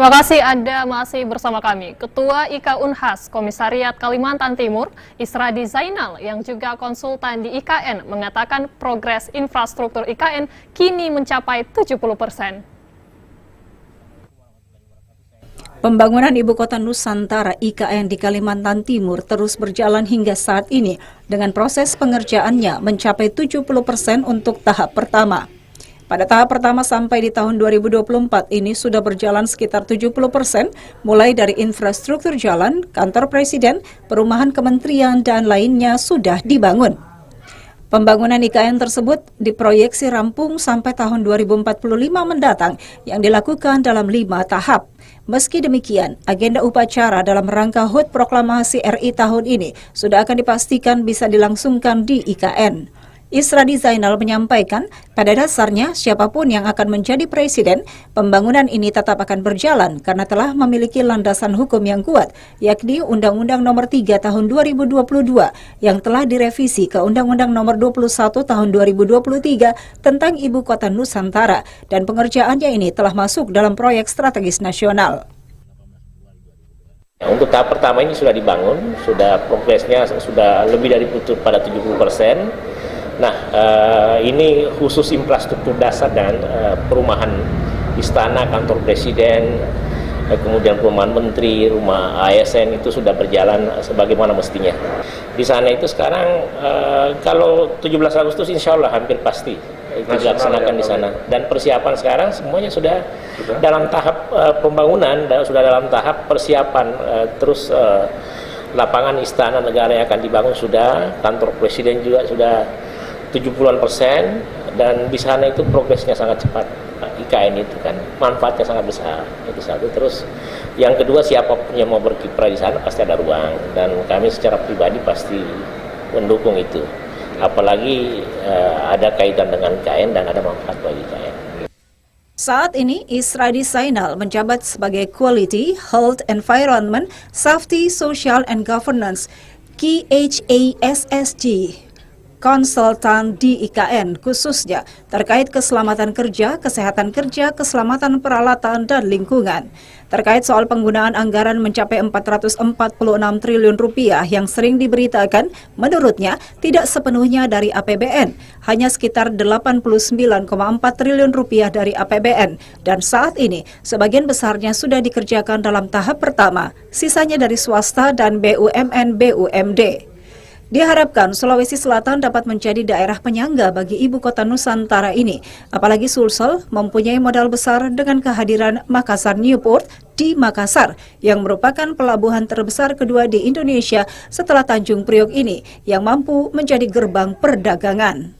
Terima kasih Anda masih bersama kami. Ketua IKA Unhas Komisariat Kalimantan Timur, Isradi Zainal, yang juga konsultan di IKN, mengatakan progres infrastruktur IKN kini mencapai 70%. Pembangunan Ibu Kota Nusantara IKN di Kalimantan Timur terus berjalan hingga saat ini dengan proses pengerjaannya mencapai 70% untuk tahap pertama. Pada tahap pertama sampai di tahun 2024 ini sudah berjalan sekitar 70%, mulai dari infrastruktur jalan, kantor presiden, perumahan kementerian, dan lainnya sudah dibangun. Pembangunan IKN tersebut diproyeksi rampung sampai tahun 2045 mendatang yang dilakukan dalam 5 tahap. Meski demikian, agenda upacara dalam rangka HUT Proklamasi RI tahun ini sudah akan dipastikan bisa dilangsungkan di IKN. Isradi Zainal menyampaikan, pada dasarnya siapapun yang akan menjadi presiden, pembangunan ini tetap akan berjalan karena telah memiliki landasan hukum yang kuat, yakni Undang-Undang Nomor 3 Tahun 2022 yang telah direvisi ke Undang-Undang Nomor 21 Tahun 2023 tentang Ibu Kota Nusantara, dan pengerjaannya ini telah masuk dalam proyek strategis nasional. Untuk tahap pertama ini sudah dibangun, sudah progresnya sudah lebih dari pada 70%. Nah, ini khusus infrastruktur dasar dan perumahan istana, kantor presiden, kemudian perumahan menteri, rumah ASN itu sudah berjalan sebagaimana mestinya. Di sana itu sekarang kalau 17 Agustus insya Allah hampir pasti itu dilaksanakan di sana. Dan persiapan sekarang semuanya sudah dalam tahap pembangunan, sudah dalam tahap persiapan. Terus lapangan istana negara yang akan dibangun sudah, kantor presiden juga sudah 70%, dan di sana itu progresnya sangat cepat. IKN itu kan manfaatnya sangat besar, itu satu. Terus yang kedua, siapapun yang mau berkiprah di sana pasti ada ruang, dan kami secara pribadi pasti mendukung itu, apalagi ada kaitan dengan IKN dan ada manfaat bagi IKN. Saat ini, Isradi Zainal menjabat sebagai Quality, Health, Environment, Safety, Social and Governance (KHASSG) konsultan di IKN, khususnya terkait keselamatan kerja, kesehatan kerja, keselamatan peralatan, dan lingkungan. Terkait soal penggunaan anggaran mencapai 446 triliun rupiah yang sering diberitakan, menurutnya tidak sepenuhnya dari APBN, hanya sekitar 89,4 triliun rupiah dari APBN, dan saat ini sebagian besarnya sudah dikerjakan dalam tahap pertama, sisanya dari swasta dan BUMN-BUMD. Diharapkan Sulawesi Selatan dapat menjadi daerah penyangga bagi Ibu Kota Nusantara ini, apalagi Sulsel mempunyai modal besar dengan kehadiran Makassar Newport di Makassar, yang merupakan pelabuhan terbesar kedua di Indonesia setelah Tanjung Priok ini, yang mampu menjadi gerbang perdagangan.